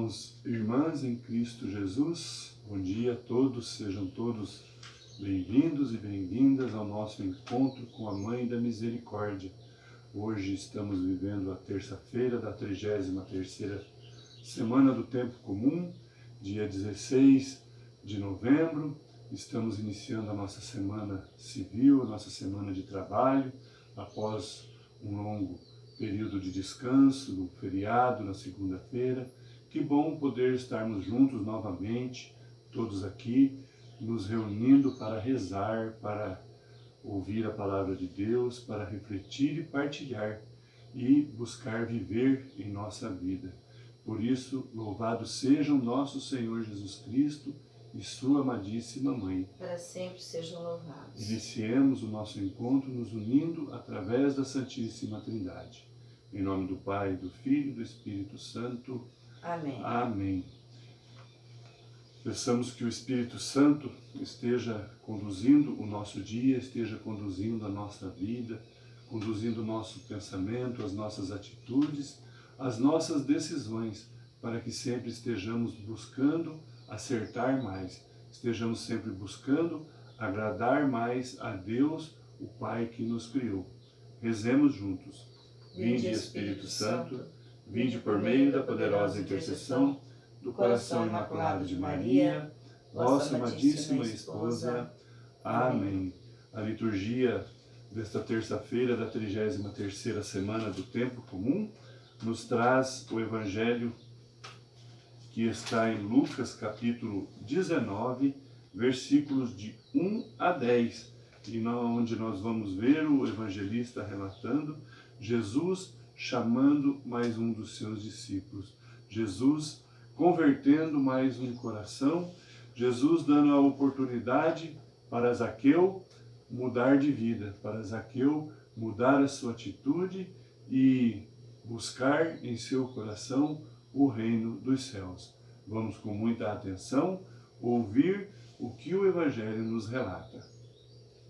Irmãos e irmãs em Cristo Jesus, bom dia a todos, sejam todos bem-vindos e bem-vindas ao nosso encontro com a Mãe da Misericórdia. Hoje estamos vivendo a terça-feira da 33ª semana do Tempo Comum, dia 16 de novembro. Estamos iniciando a nossa semana civil, a nossa semana de trabalho, após um longo período de descanso, no feriado, na segunda-feira. Que bom poder estarmos juntos novamente, todos aqui, nos reunindo para rezar, para ouvir a palavra de Deus, para refletir e partilhar e buscar viver em nossa vida. Por isso, louvado seja o nosso Senhor Jesus Cristo e sua amadíssima Mãe. Para sempre sejam louvados. Iniciemos o nosso encontro nos unindo através da Santíssima Trindade. Em nome do Pai, do Filho e do Espírito Santo. Amém. Amém. Peçamos que o Espírito Santo esteja conduzindo o nosso dia, esteja conduzindo a nossa vida, conduzindo o nosso pensamento, as nossas atitudes, as nossas decisões, para que sempre estejamos buscando acertar mais, estejamos sempre buscando agradar mais a Deus, o Pai que nos criou. Rezemos juntos. Vinde, Espírito Santo, vinde por meio da poderosa intercessão do coração imaculado de Maria, vossa amadíssima esposa. Amém. A liturgia desta terça-feira da 33ª semana do Tempo Comum nos traz o Evangelho que está em Lucas capítulo 19, versículos de 1 a 10, onde nós vamos ver o evangelista relatando Jesus chamando mais um dos seus discípulos, Jesus convertendo mais um coração, Jesus dando a oportunidade para Zaqueu mudar de vida, para Zaqueu mudar a sua atitude e buscar em seu coração o reino dos céus. Vamos com muita atenção ouvir o que o Evangelho nos relata.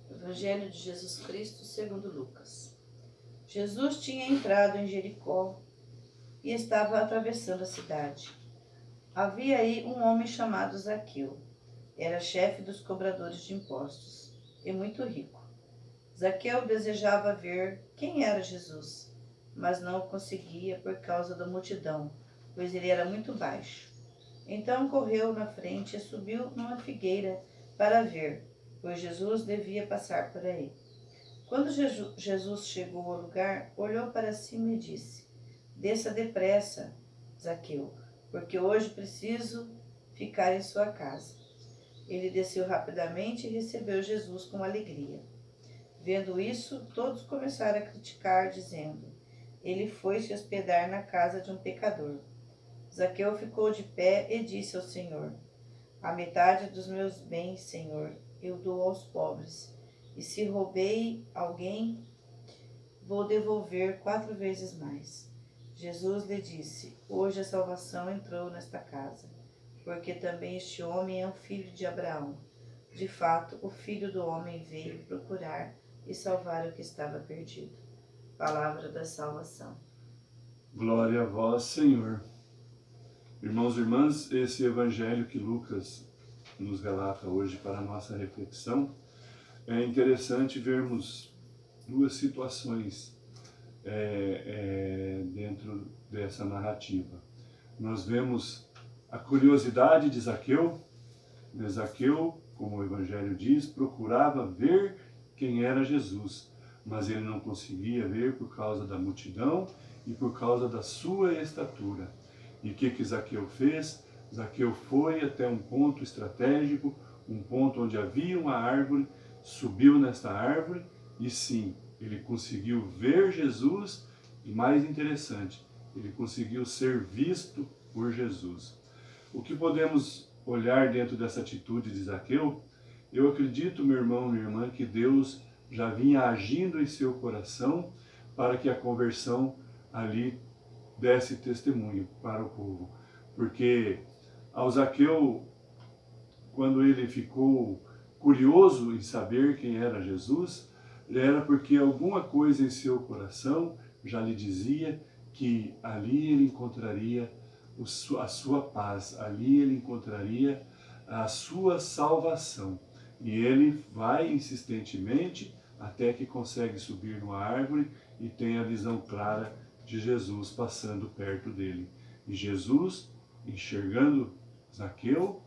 Evangelho de Jesus Cristo segundo Lucas. Jesus tinha entrado em Jericó e estava atravessando a cidade. Havia aí um homem chamado Zaqueu. Era chefe dos cobradores de impostos e muito rico. Zaqueu desejava ver quem era Jesus, mas não o conseguia por causa da multidão, pois ele era muito baixo. Então correu na frente e subiu numa figueira para ver, pois Jesus devia passar por aí. Quando Jesus chegou ao lugar, olhou para cima e disse: Desça depressa, Zaqueu, porque hoje preciso ficar em sua casa. Ele desceu rapidamente e recebeu Jesus com alegria. Vendo isso, todos começaram a criticar, dizendo: Ele foi se hospedar na casa de um pecador. Zaqueu ficou de pé e disse ao Senhor: A metade dos meus bens, Senhor, eu dou aos pobres, e se roubei alguém, vou devolver 4 vezes mais. Jesus lhe disse: Hoje a salvação entrou nesta casa, porque também este homem é um filho de Abraão. De fato, o Filho do Homem veio procurar e salvar o que estava perdido. Palavra da salvação. Glória a vós, Senhor. Irmãos e irmãs, esse evangelho que Lucas nos relata hoje para a nossa reflexão, é interessante vermos duas situações dentro dessa narrativa. Nós vemos a curiosidade de Zaqueu. Zaqueu, como o evangelho diz, procurava ver quem era Jesus, mas ele não conseguia ver por causa da multidão e por causa da sua estatura. E o que Zaqueu fez? Zaqueu foi até um ponto estratégico, um ponto onde havia uma árvore, subiu nesta árvore e sim, ele conseguiu ver Jesus e, mais interessante, ele conseguiu ser visto por Jesus. O que podemos olhar dentro dessa atitude de Zaqueu? Eu acredito, meu irmão, minha irmã, que Deus já vinha agindo em seu coração para que a conversão ali desse testemunho para o povo. Porque ao Zaqueu, quando ele ficou curioso em saber quem era Jesus, era porque alguma coisa em seu coração já lhe dizia que ali ele encontraria a sua paz, ali ele encontraria a sua salvação. E ele vai insistentemente até que consegue subir numa árvore e tem a visão clara de Jesus passando perto dele. E Jesus, enxergando Zaqueu,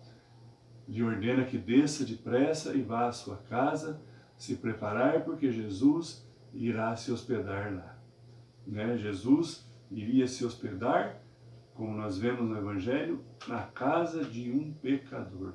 lhe ordena que desça depressa e vá à sua casa se preparar, porque Jesus irá se hospedar lá. Jesus iria se hospedar, como nós vemos no Evangelho, na casa de um pecador.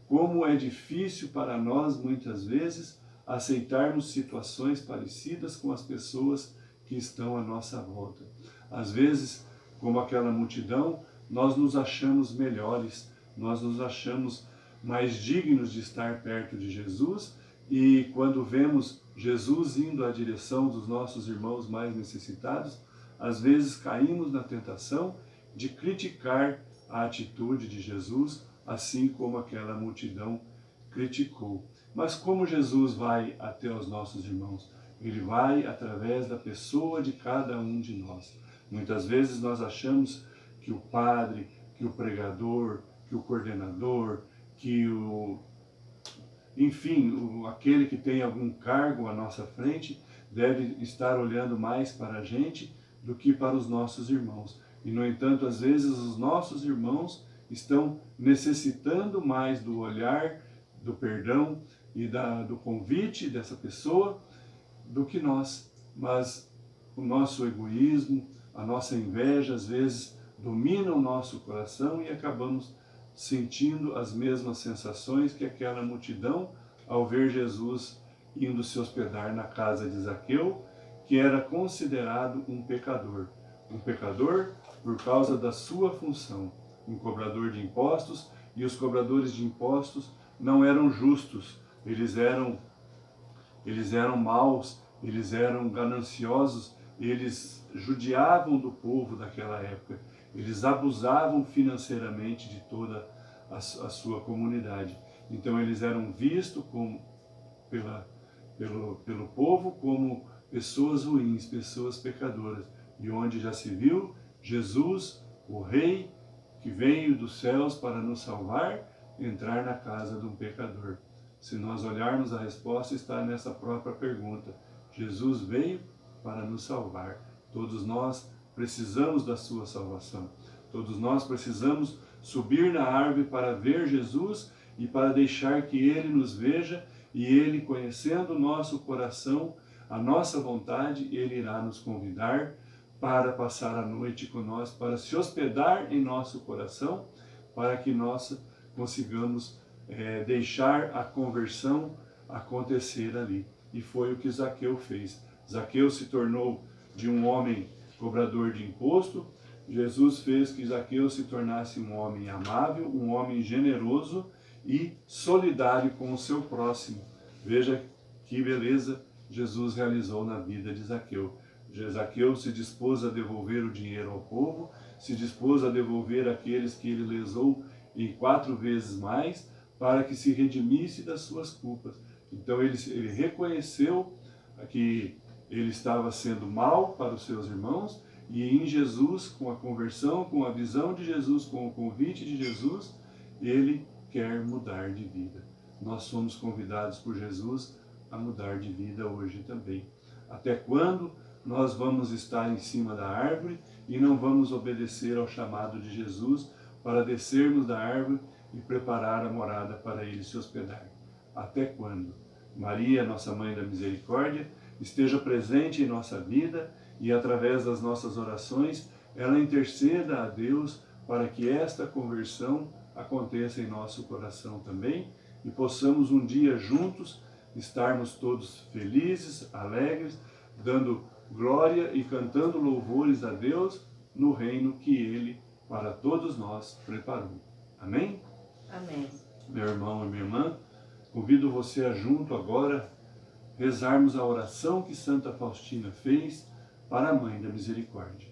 Como é difícil para nós, muitas vezes, aceitarmos situações parecidas com as pessoas que estão à nossa volta. Às vezes, como aquela multidão, nós nos achamos melhores, nós nos achamos mais dignos de estar perto de Jesus, e quando vemos Jesus indo à direção dos nossos irmãos mais necessitados, às vezes caímos na tentação de criticar a atitude de Jesus, assim como aquela multidão criticou. Mas como Jesus vai até os nossos irmãos? Ele vai através da pessoa de cada um de nós. Muitas vezes nós achamos que o padre, que o pregador, que o coordenador, que aquele que tem algum cargo à nossa frente deve estar olhando mais para a gente do que para os nossos irmãos. E, no entanto, às vezes os nossos irmãos estão necessitando mais do olhar, do perdão e do convite dessa pessoa do que nós. Mas o nosso egoísmo, a nossa inveja, às vezes, domina o nosso coração e acabamos sentindo as mesmas sensações que aquela multidão ao ver Jesus indo se hospedar na casa de Zaqueu, que era considerado um pecador. Um pecador por causa da sua função, um cobrador de impostos, e os cobradores de impostos não eram justos, eles eram maus, eles eram gananciosos, eles judiavam do povo daquela época, eles abusavam financeiramente de toda a sua comunidade. Então eles eram vistos pelo povo como pessoas ruins, pessoas pecadoras. E onde já se viu Jesus, o Rei, que veio dos céus para nos salvar, entrar na casa de um pecador. Se nós olharmos, a resposta está nessa própria pergunta. Jesus veio para nos salvar. Todos nós precisamos da sua salvação. Todos nós precisamos subir na árvore para ver Jesus e para deixar que Ele nos veja, e Ele, conhecendo o nosso coração, a nossa vontade, Ele irá nos convidar para passar a noite conosco, para se hospedar em nosso coração, para que nós consigamos deixar a conversão acontecer ali. E foi o que Zaqueu fez. Zaqueu se tornou de um homem cobrador de imposto. Jesus fez que Zaqueu se tornasse um homem amável, um homem generoso e solidário com o seu próximo. Veja que beleza Jesus realizou na vida de Zaqueu. Zaqueu se dispôs a devolver o dinheiro ao povo, se dispôs a devolver aqueles que ele lesou em 4 vezes mais, para que se redimisse das suas culpas. Então ele reconheceu que ele estava sendo mal para os seus irmãos, e em Jesus, com a conversão, com a visão de Jesus, com o convite de Jesus, ele quer mudar de vida. Nós somos convidados por Jesus a mudar de vida hoje também. Até quando nós vamos estar em cima da árvore e não vamos obedecer ao chamado de Jesus para descermos da árvore e preparar a morada para ele se hospedar? Até quando? Maria, nossa Mãe da Misericórdia, esteja presente em nossa vida e, através das nossas orações, ela interceda a Deus para que esta conversão aconteça em nosso coração também e possamos um dia juntos estarmos todos felizes, alegres, dando glória e cantando louvores a Deus no reino que Ele, para todos nós, preparou. Amém? Amém. Meu irmão e minha irmã, convido você a junto agora rezarmos a oração que Santa Faustina fez para a Mãe da Misericórdia.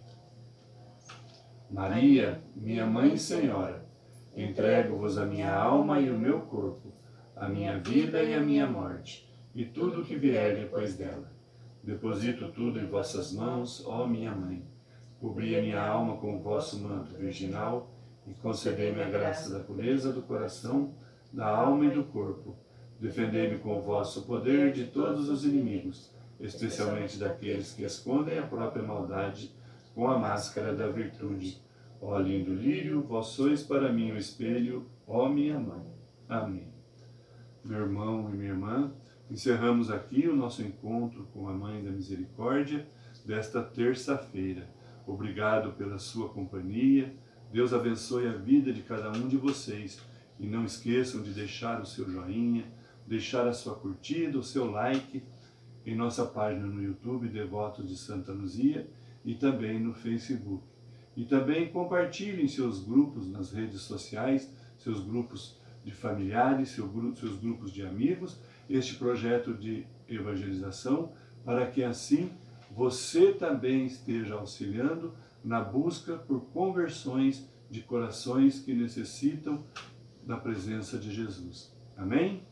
Maria, minha Mãe e Senhora, entrego-vos a minha alma e o meu corpo, a minha vida e a minha morte, e tudo o que vier depois dela. Deposito tudo em vossas mãos, ó minha Mãe. Cobri a minha alma com o vosso manto virginal e concedei-me a graça da pureza do coração, da alma e do corpo. Defendei-me com o vosso poder de todos os inimigos, especialmente daqueles que escondem a própria maldade com a máscara da virtude. Ó lindo lírio, vós sois para mim o espelho, ó minha mãe. Amém. Meu irmão e minha irmã, encerramos aqui o nosso encontro com a Mãe da Misericórdia desta terça-feira. Obrigado pela sua companhia. Deus abençoe a vida de cada um de vocês. E não esqueçam de deixar o seu joinha, deixar a sua curtida, o seu like em nossa página no YouTube, Devotos de Santa Luzia, e também no Facebook. E também compartilhem seus grupos nas redes sociais, seus grupos de familiares, seus grupos de amigos, este projeto de evangelização, para que assim você também esteja auxiliando na busca por conversões de corações que necessitam da presença de Jesus. Amém?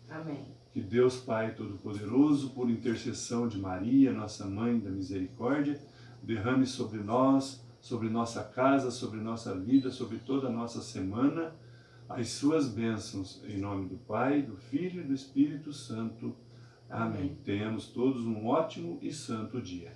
Amém. Que Deus Pai Todo-Poderoso, por intercessão de Maria, nossa Mãe da Misericórdia, derrame sobre nós, sobre nossa casa, sobre nossa vida, sobre toda a nossa semana, as suas bênçãos, em nome do Pai, do Filho e do Espírito Santo. Amém. Tenhamos todos um ótimo e santo dia.